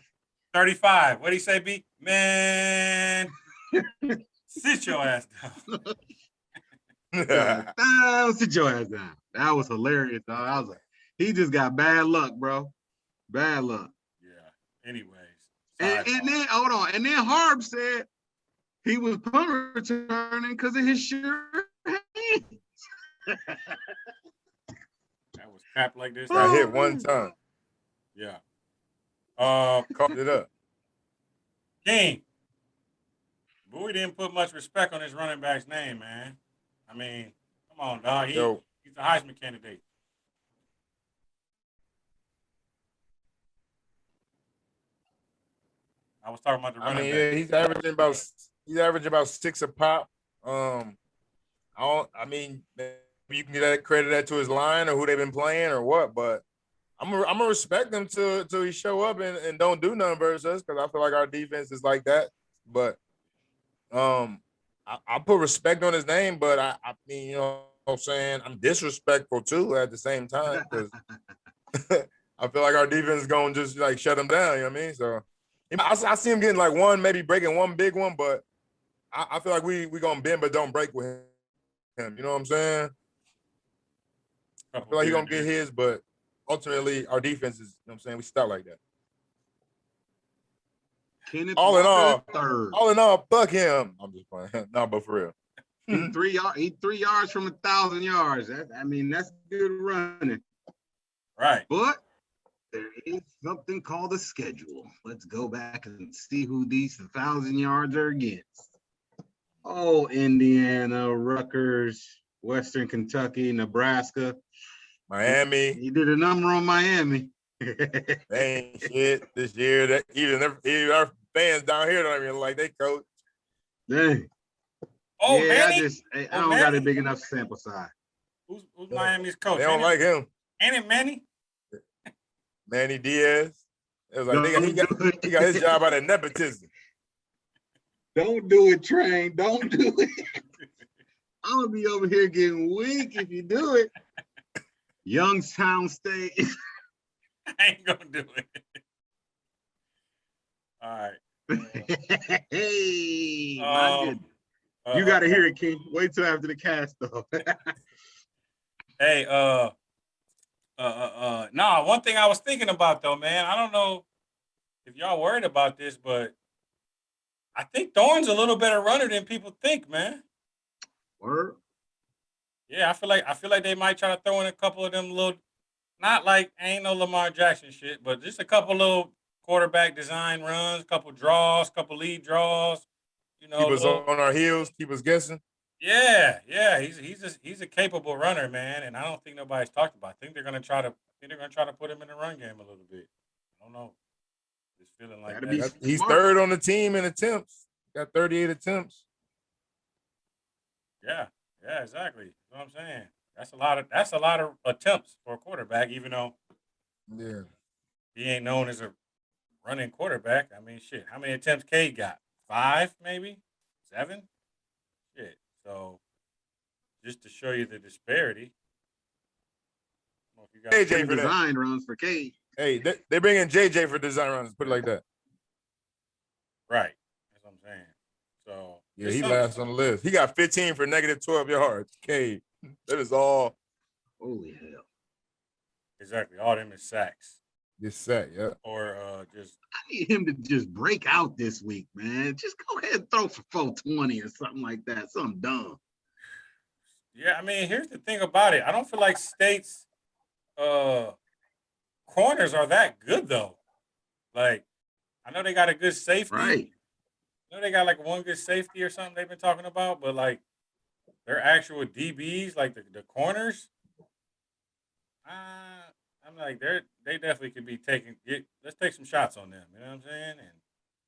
A: 35. What'd he say, B? Man, sit your ass
B: down. Sit your ass down. That was hilarious, dog. I was like, he just got bad luck, bro. Bad luck.
A: Yeah. Anyways.
B: And then, hold on. And then Harb said he was punt returning because of his sure hands.
A: That was crap like this.
C: I hit one time.
A: Yeah.
C: Caught it up.
A: King. Boy didn't put much respect on his running back's name, man. I mean, come on, dog. He's a Heisman candidate. I was talking about the running back.
C: Yeah, he's averaging about 6 a pop. I mean, you can credit that to his line or who they've been playing or what, but I'm gonna respect them till he show up and don't do nothing versus us because I feel like our defense is like that. But I put respect on his name, but I mean, you know what I'm saying? I'm disrespectful too at the same time because I feel like our defense is gonna just like shut him down, you know what I mean? So I see him getting like one, maybe breaking one big one, but I feel like we gonna bend but don't break with him. You know what I'm saying? I feel like he gonna get his, but ultimately our defense is, you know what I'm saying, we start like that.
B: Kenneth
C: All in
B: Walker
C: all, fuck him. I'm just playing. No, but for real.
B: He 3 yards from 1,000 yards. That's good running.
A: Right.
B: But there is something called a schedule. Let's go back and see who these 1,000 yards are against. Oh, Indiana, Rutgers, Western Kentucky, Nebraska.
C: Miami.
B: He did a number on Miami.
C: They ain't shit this year. That even our fans down here don't even like they coach.
B: Dang.
A: Oh,
B: yeah,
A: Manny?
B: I don't got a big enough sample size.
A: Who's Miami's coach?
C: They don't like him.
A: Ain't it Manny?
C: Manny Diaz. It was like he got his job out of nepotism.
B: Don't do it, Train. Don't do it. I'm gonna be over here getting weak if you do it. Youngstown State.
A: I ain't gonna do it. All right.
B: Hey, my goodness. You got to hear it, King. Wait till after the cast, though.
A: Hey, nah, one thing I was thinking about, though, man, I don't know if y'all worried about this, but I think Thorne's a little better runner than people think, man.
B: Word?
A: Yeah, I feel like they might try to throw in a couple of them little, not like ain't no Lamar Jackson shit, but just a couple little quarterback design runs, couple draws, couple lead draws. You know,
C: keep us on our heels, keep us guessing.
A: Yeah, he's a capable runner, man, and I don't think nobody's talked about. I think they're gonna try to put him in the run game a little bit. I don't know. Just feeling like that.
C: He's third on the team in attempts. Got 38 attempts.
A: Yeah, exactly. You know what I'm saying? That's a lot of attempts for a quarterback, even though he ain't known as a running quarterback. I mean, shit. How many attempts Cade got? 5, maybe 7. Shit. So just to show you the disparity.
B: JJ for design runs for Cade.
C: Hey, they bring in JJ for design runs. Put it like that.
A: Right. That's what I'm saying. So
C: yeah, he last on the list. He got 15 for negative 12 yards. Cade. That is all.
B: Holy hell.
A: Exactly. All them is sacks.
C: Just sack, yeah.
A: Or just.
B: I need him to just break out this week, man. Just go ahead and throw for 420 or something like that. Something dumb.
A: Yeah, I mean, here's the thing about it. I don't feel like State's corners are that good though. Like, I know they got a good safety.
B: Right.
A: I know they got like one good safety or something they've been talking about, but like their actual DBs, like the corners, I'm like they definitely could be taking. Let's take some shots on them. You know what I'm saying? And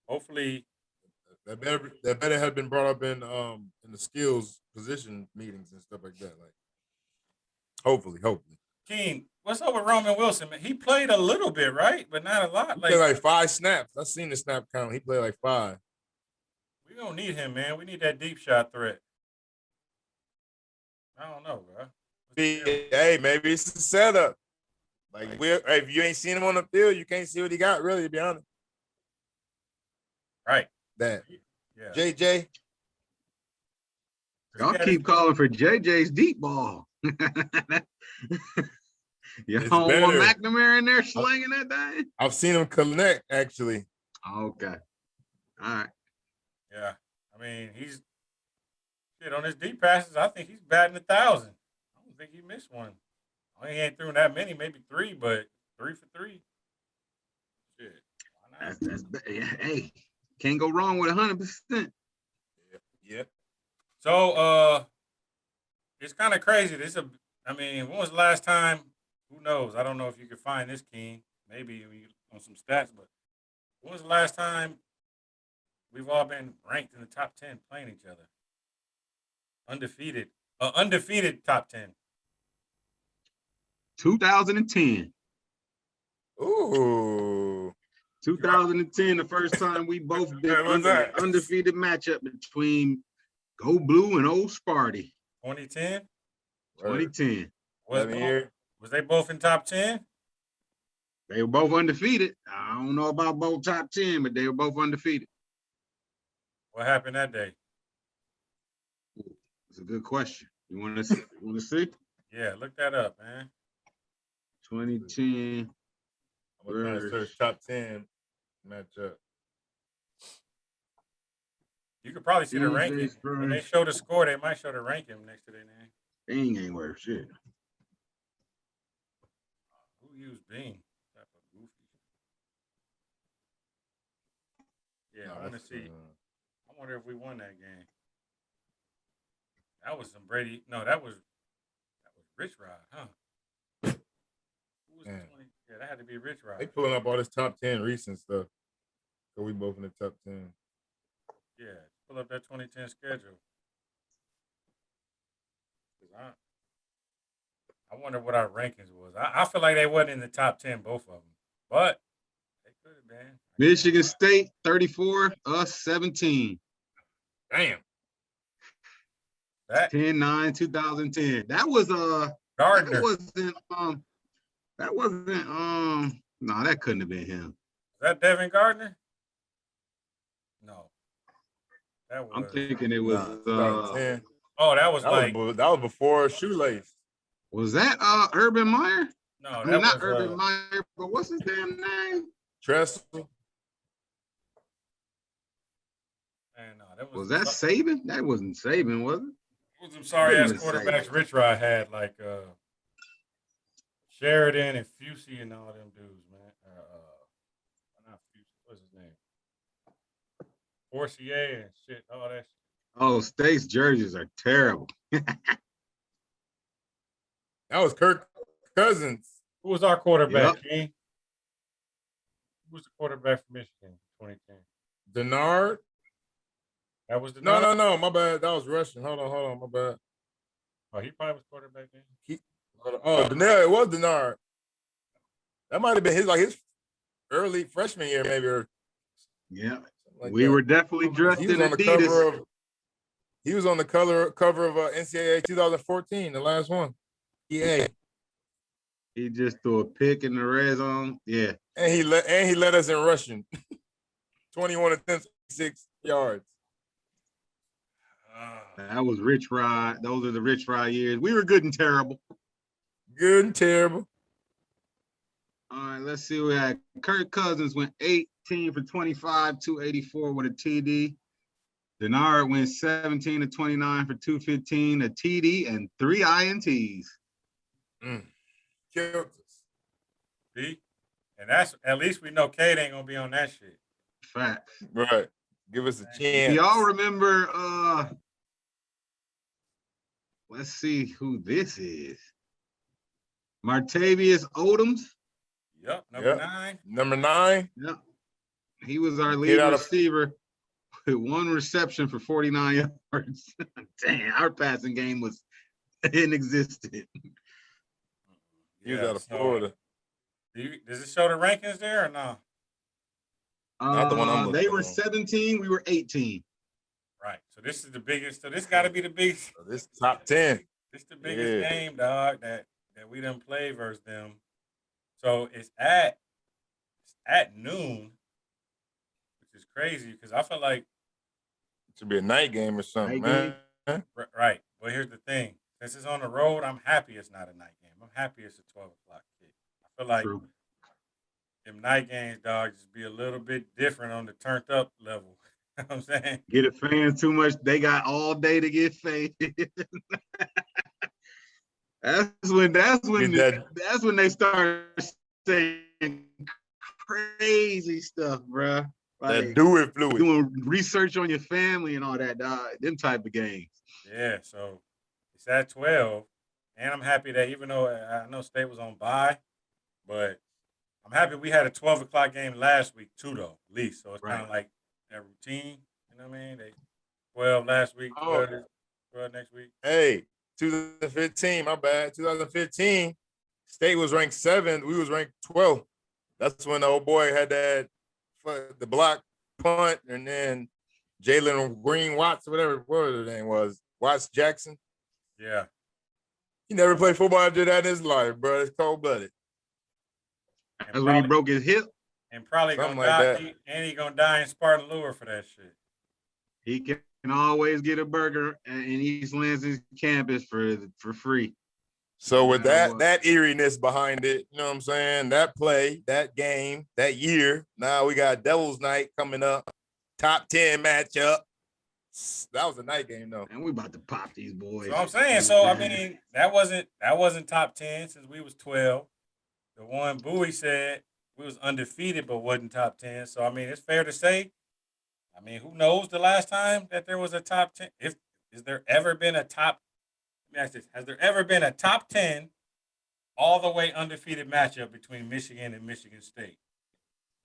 A: hopefully
C: that better have been brought up in the skills position meetings and stuff like that. Like, hopefully.
A: King, what's up with Roman Wilson, man? He played a little bit, right? But not a lot.
C: He played like 5 snaps. I seen the snap count. He played like 5.
A: We don't need him, man. We need that deep shot threat. I don't know, bro.
C: Hey, maybe it's a setup. Like, if you ain't seen him on the field, you can't see what he got, really, to be honest.
A: Right.
C: That.
A: Yeah.
C: JJ.
B: Y'all keep calling for JJ's deep ball. You don't want McNamara in there slinging that thing?
C: I've seen him connect, actually.
B: Okay. All right.
A: Yeah. I mean, he's shit on his deep passes. I think he's batting 1,000. I don't think he missed one. He ain't through that many, maybe 3, but 3 for 3. Shit.
B: Hey, can't go wrong with 100%.
C: Yeah.
A: So it's kind of crazy. When was the last time? Who knows? I don't know if you could find this, King. Maybe on some stats, but when was the last time we've all been ranked in the top 10 playing each other? Undefeated top 10.
B: 2010.
C: Ooh.
B: 2010, the first time we both been undefeated matchup between Go Blue and Old Sparty.
A: 2010?
B: 2010.
A: Was they both in top 10?
B: They were both undefeated. I don't know about both top 10, but they were both undefeated.
A: What happened that day?
B: It's a good question. You want to see?
A: Yeah, look that up, man.
B: 2010.
C: I'm trying to search top 10 matchup.
A: You could probably see the ranking. When they show the score, they might show the ranking next to their name.
B: Bing ain't worth shit.
A: Who used Bing? Type of goofy. Yeah,
C: No,
A: I want to see. I wonder if we won that game. That was some Brady. No, that was Rich Rod, huh? Who was the 20? Yeah, that had to be Rich Rod.
C: They pulling up all this top 10 recent stuff. So we both in the top 10.
A: Yeah, pull up that 2010 schedule. I wonder what our rankings was. I feel like they wasn't in the top 10, both of them. But they could have been.
B: Michigan State, 34, us 17.
C: Damn.
B: 10-9, 2010. That was
A: Gardner.
B: That wasn't no, that couldn't have been him.
A: Is that Devin Gardner? No. That was
B: I'm thinking it was
C: 2010.
A: Oh, that was
C: before Shoelace.
B: Was that Urban Meyer?
A: No,
B: that was not Urban Meyer, but what's his damn name?
C: Tressel.
A: Man, no, that
B: was that Saban? That wasn't Saban, was it?
A: It was some sorry ass quarterbacks Rich Rod had, like Sheridan and Fusey and all them dudes, man. Not Fusey, what's his name? Forcier and shit, all that shit.
B: Oh, State's jerseys are terrible.
C: That was Kirk Cousins.
A: Who was our quarterback, King? Who was the quarterback for Michigan in 2010?
C: Denard.
A: That was Denard?
C: No, my bad. That was Russian. Hold on, my bad.
A: Oh, he probably was quarterback then.
C: Denard, it was Denard. That might have been his early freshman year, maybe.
B: Yeah, we were definitely dressed in Adidas.
C: He was on the cover of NCAA 2014, the last one. Yeah.
B: He just threw a pick in the red zone. Yeah.
C: And he led us in rushing. 21 attempts, 6 yards.
B: That was Rich Rod. Those are the Rich Rod years. We were good and terrible.
C: Good and terrible.
B: All right, let's see what we had. Kirk Cousins went 18 for 25, 284 with a TD. Denard went 17 to 29 for 215, a TD, and 3 INTs.
C: Killed us.
A: See? And that's, at least we know Cade ain't going to be on that shit.
B: Facts.
C: Right. Give us a chance.
B: Do y'all remember, let's see who this is. Martavius Odoms.
A: Yep, number 9.
C: Number 9.
B: Yep. He was our lead receiver with 1 reception for 49 yards. Damn, our passing game was inexistent.
C: He was out of Florida.
A: Does it show the rankings there or no?
C: Not the one I'm looking
B: They were
C: on.
B: 17, we were 18.
A: Right. So this is the biggest. So this got to be the biggest.
C: So this top 10.
A: This the biggest game, dog, that we done play versus them. So it's at noon, which is crazy because I feel like
C: it should be a night game or something, man.
A: Right. But here's the thing. Since it's on the road, I'm happy it's not a night game. I'm happy it's a 12 o'clock kick. I feel like them night games, dog, just be a little bit different on the turned up level. You know what I'm saying?
B: Get the fans too much. They got all day to get faded. That's when they start saying crazy stuff, bro. Like,
C: that do it fluid.
B: Doing research on your family and all that, dog. Them type of games.
A: Yeah, so it's at 12. And I'm happy that even though I know State was on bye, but I'm happy we had a 12 o'clock game last week too, though, at least. So it's kind of like that routine. You know what I mean? They 12 last week, 12 next week.
C: Hey, 2015, my bad. 2015, State was ranked 7. We was ranked 12. That's when the old boy had the block punt, and then Jalen Green Watts, whatever his name was, Watts Jackson.
A: Yeah.
C: He never played football after that in his life, bro. It's cold-blooded.
B: That's when he broke his hip.
A: And probably
C: Something
A: gonna
C: like
A: die.
C: that.
A: He gonna die in Spartan Lure for that shit.
B: He can always get a burger in East Lansing's campus for free.
C: So
B: No
C: with
B: matter what.
C: that eeriness behind it, you know what I'm saying? That play, that game, that year. Now we got Devil's Night coming up. Top 10 matchup. That was a night game though.
B: And we about to pop these boys.
A: So I'm saying, so I mean, that wasn't top 10 since we was 12. The one Bowie said we was undefeated but wasn't top 10. So I mean, it's fair to say. I mean, who knows the last time that there was a top 10? Is there ever been a top? Let me ask this: has there ever been a top 10 all the way undefeated matchup between Michigan and Michigan State?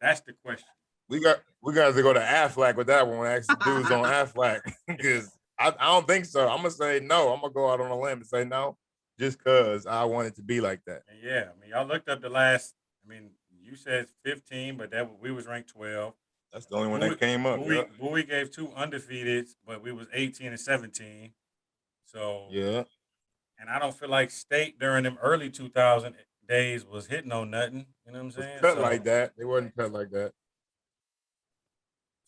A: That's the question.
C: We got to go to Aflac with that one. Ask the dudes on Aflac because I don't think so. I'm gonna say no. I'm gonna go out on a limb and say no, just cause I want it to be like that.
A: And yeah, I mean, y'all looked up the last. I mean, you said 15, but we was ranked 12.
C: That's the only one that came up.
A: Bowie gave 2 undefeated, but we was 18 and 17. So
C: yeah,
A: and I don't feel like State during them early 2000 days was hitting on nothing. You know what I'm saying?
C: cut like that. They wasn't cut like that.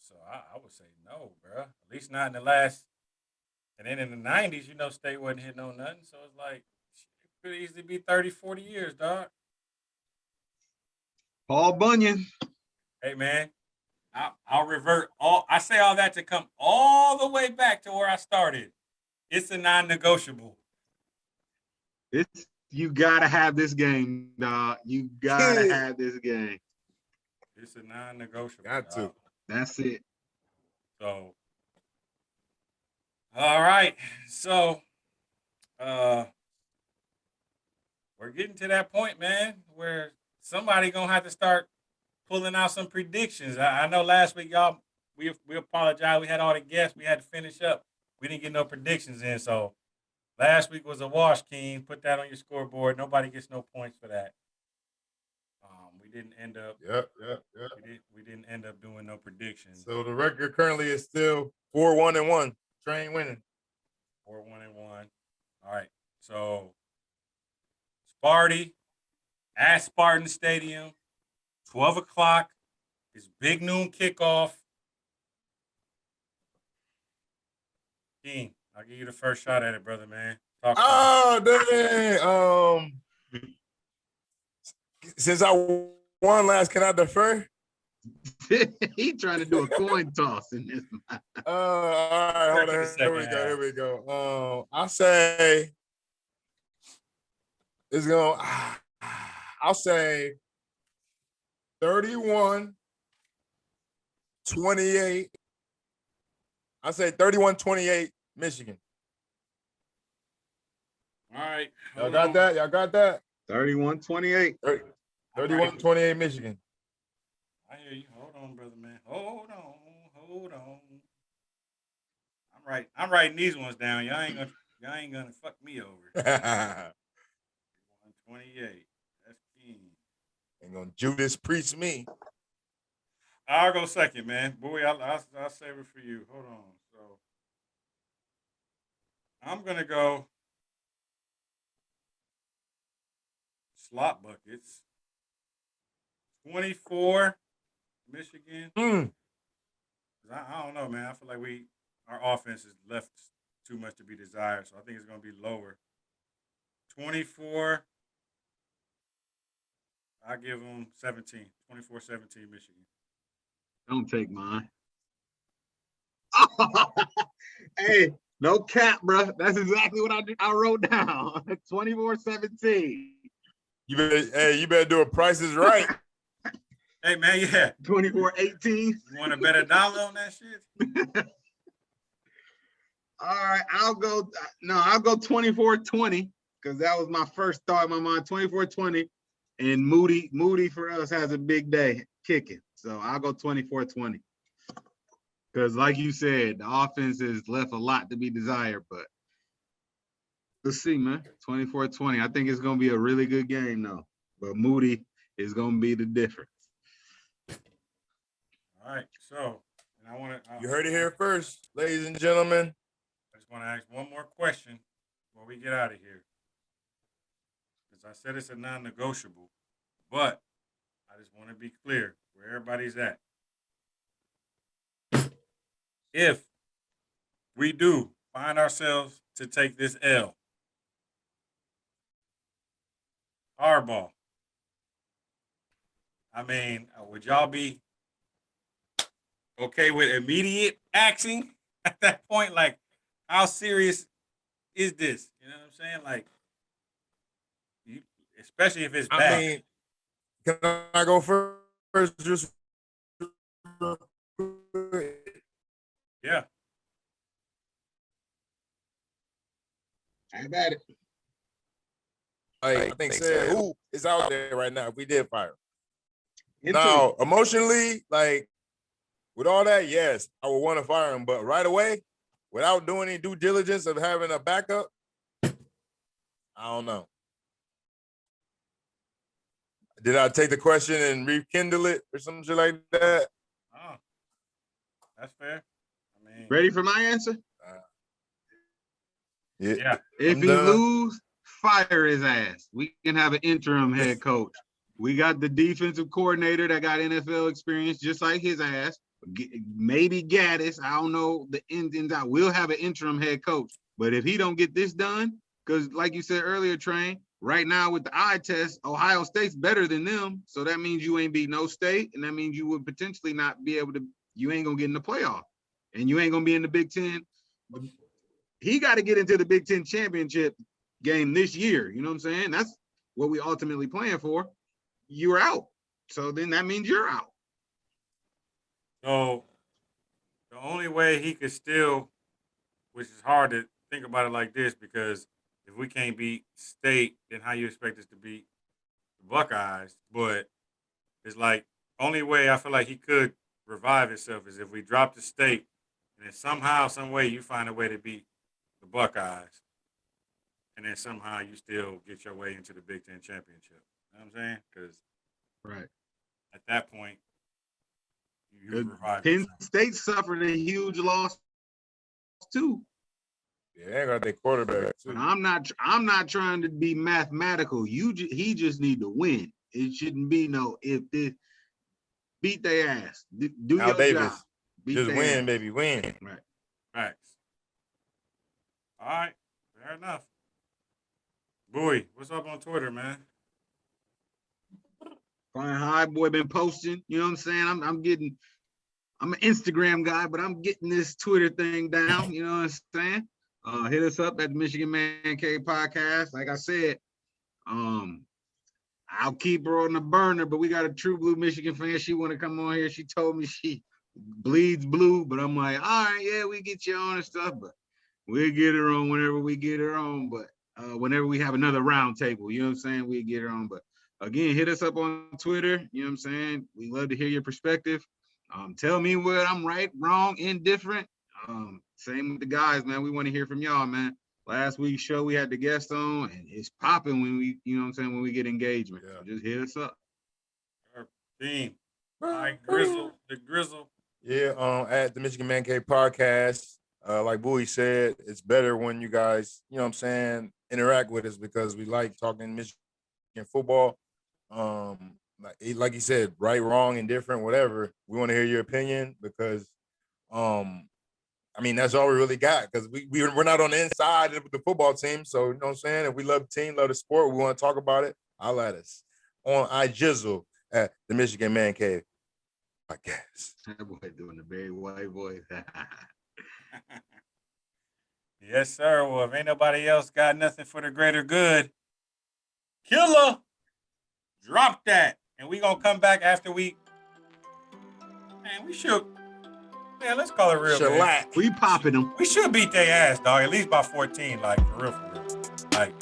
A: So I would say no, bro. At least not in the last. And then in the 90s, you know, State wasn't hitting on nothing. So it's like, it could easily be 30, 40 years, dog.
B: Paul Bunyan.
A: Hey, man, I'll revert all. I say all that to come all the way back to where I started. It's a non-negotiable.
B: You gotta have this game, dog. You gotta have this game.
A: It's a non-negotiable.
C: Got to.
A: Dog.
B: That's it.
A: So, all right. So, we're getting to that point, man, where somebody gonna have to start pulling out some predictions. I know last week, y'all, we apologize. We had all the guests. We had to finish up. We didn't get no predictions in. So, last week was a wash, King. Put that on your scoreboard. Nobody gets no points for that. We didn't end up.
C: Yep.
A: We didn't end up doing no predictions.
C: So the record currently is still 4-1-1. Train winning.
A: 4-1-1. All right. So Sparty at Spartan Stadium, 12 o'clock. It's big noon kickoff. King, I'll give you the first shot at it, brother, man.
C: Oh, dang. Since I won last, can I defer?
B: He trying to do a coin toss in this.
C: All right, hold on. Here we go. I'll say it's going. I'll say 31-28. I say 31-28, Michigan.
A: All right.
C: Y'all got that? Y'all got that?
B: 31-28.
C: 31-28, Michigan.
A: I hear you. Hold on, brother, man. Hold on. I'm writing these ones down. Y'all ain't gonna fuck me over. 128. That's King.
C: Ain't gonna Judas Priest me.
A: I'll go second, man. Boy, I'll save it for you. Hold on. So I'm gonna go slot buckets. 24, Michigan. I don't know, man. I feel like our offense has left too much to be desired, so I think it's gonna be lower. 24. I give them 17. 24-17, Michigan.
B: Don't take mine. Hey, no cap, bro. That's exactly what I wrote down. 24-17.
C: You better do a Price is Right.
A: Hey, man, yeah.
B: 24-18.
A: You want a better dollar on that shit?
B: All right, I'll go 24-20 because that was my first thought in my mind. 24-20. And Moody for us has a big day kicking. So I'll go 24-20. Because like you said, the offense has left a lot to be desired, but let's see, man. 24-20. I think it's gonna be a really good game though. But Moody is gonna be the difference.
A: All right, so and I want to.
C: You heard it here first, ladies and gentlemen.
A: I just want to ask one more question before we get out of here, because I said it's a non-negotiable. But I just want to be clear where everybody's at. If we do find ourselves to take this L, Harbaugh, I mean, would y'all be okay with immediate action at that point? Like, how serious is this? You know what I'm saying? Like, you, especially if it's bad.
C: I mean, can I go first? Just
A: Yeah.
B: Have at it.
C: I think said who is out there right now if we did fire him.
B: Into
C: Now, emotionally, like with all that, yes, I would want to fire him, but right away, without doing any due diligence of having a backup, I don't know. Did I take the question and rekindle it or some shit like that?
A: Oh, that's fair. I mean,
B: Ready for my answer?
A: yeah.
B: If he lose, fire his ass. We can have an interim head coach. We got the defensive coordinator that got NFL experience, just like his ass. Maybe Gaddis. I don't know the ins and outs. We'll have an interim head coach. But if he don't get this done, because like you said earlier, Train, right now with the eye test, Ohio State's better than them. So that means you ain't beat no state, and that means you would potentially not be able to. You ain't gonna get in the playoff, and you ain't gonna be in the Big Ten. He got to get into the Big Ten championship game this year. You know what I'm saying? That's what we ultimately playing for. You're out. So then that means you're out.
A: So the only way he could still, which is hard to think about it like this, because if we can't beat state, then how you expect us to beat the Buckeyes? But it's like only way I feel like he could revive himself is if we drop the state, and then somehow, some way, you find a way to beat the Buckeyes, and then somehow you still get your way into the Big Ten championship. You know what I'm saying? Because
B: right
A: at that point, you revive
B: Penn
A: yourself.
B: State suffered a huge loss too.
C: Yeah, they got their quarterback too.
B: But I'm not trying to be mathematical. He just need to win. It shouldn't be no if this beat their ass. Do
C: Al
B: your
C: Davis,
B: job. Beat
C: just
B: their
C: win,
B: ass.
C: baby, win.
B: Right.
A: Facts. All right, fair enough. Boy, what's up on Twitter, man?
B: Fine High Boy been posting. You know what I'm saying? I'm an Instagram guy, but I'm getting this Twitter thing down. You know what I'm saying? Hit us up at the Michigan Man Cave Podcast. Like I said, I'll keep her on the burner, but we got a true blue Michigan fan. She want to come on here. She told me she bleeds blue, but I'm like, all right, yeah, we get you on and stuff, but we'll get her on whenever we get her on. But whenever we have another round table, you know what I'm saying? We get her on. But again, hit us up on Twitter. You know what I'm saying? We love to hear your perspective. Tell me what I'm right, wrong, indifferent. Same with the guys, man. We want to hear from y'all, man. Last week's show, we had the guest on, and it's popping when we, you know what I'm saying, when we get engagement.
C: Yeah.
B: So just hit us up.
A: Our team. Mike Grizzle, the Grizzle.
C: Yeah, at the Michigan Man Cave Podcast, like Bowie said, it's better when you guys, you know what I'm saying, interact with us because we like talking Michigan football. Like he said, right, wrong, indifferent, whatever. We want to hear your opinion because, I mean, that's all we really got because we're not on the inside of the football team. So, you know what I'm saying? If we love the team, love the sport, we want to talk about it, holla at us on iJizzle at the Michigan Man Cave Podcast.
B: That boy doing the very white voice.
A: Yes, sir. Well, if ain't nobody else got nothing for the greater good, Killer, drop that. And we gonna come back after we. Man, we should. Man, let's call it real. Man.
C: Shellac.
B: We popping them.
A: We should beat their ass, dog. At least by 14, like for real, for real. Like,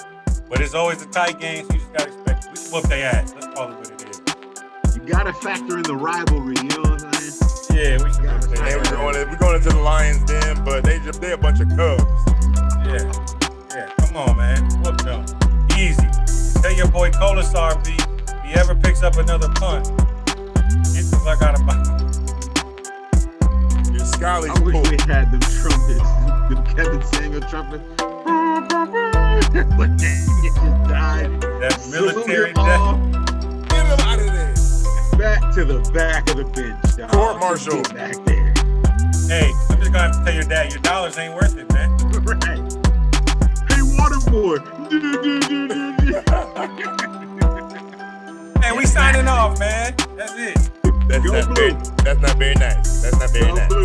A: but it's always a tight game, so you just gotta expect it. We should whoop their ass. Let's call it what it is.
B: You gotta factor in the rivalry. You know what I'm saying?
A: Yeah, we should.
B: Gotta
A: Whoop their
C: And
A: ass.
C: we're going into the Lions den, but they a bunch of Cubs.
A: Yeah. Come on, man. Whoop them. Easy. Tell your boy Colasar B. If he ever picks up another punt, get the fuck out of my.
C: Your Scotty's
B: I wish
C: cool.
B: we had them trumpets, them Kevin Samuel trumpets. But then it just died.
A: That military
B: Salute
A: death.
B: all.
C: Get him out of there.
B: back to the back of the bench. Dog.
C: Court martial.
B: Get back there.
A: Hey, I'm just gonna have to tell your dad your dollars ain't worth it, man.
B: Right. Hey, Waterboy.
A: Hey, we signing off, man. That's it.
C: That's
B: Go
C: not
B: blue.
C: very nice. That's not very
B: Go
C: nice.
B: blue.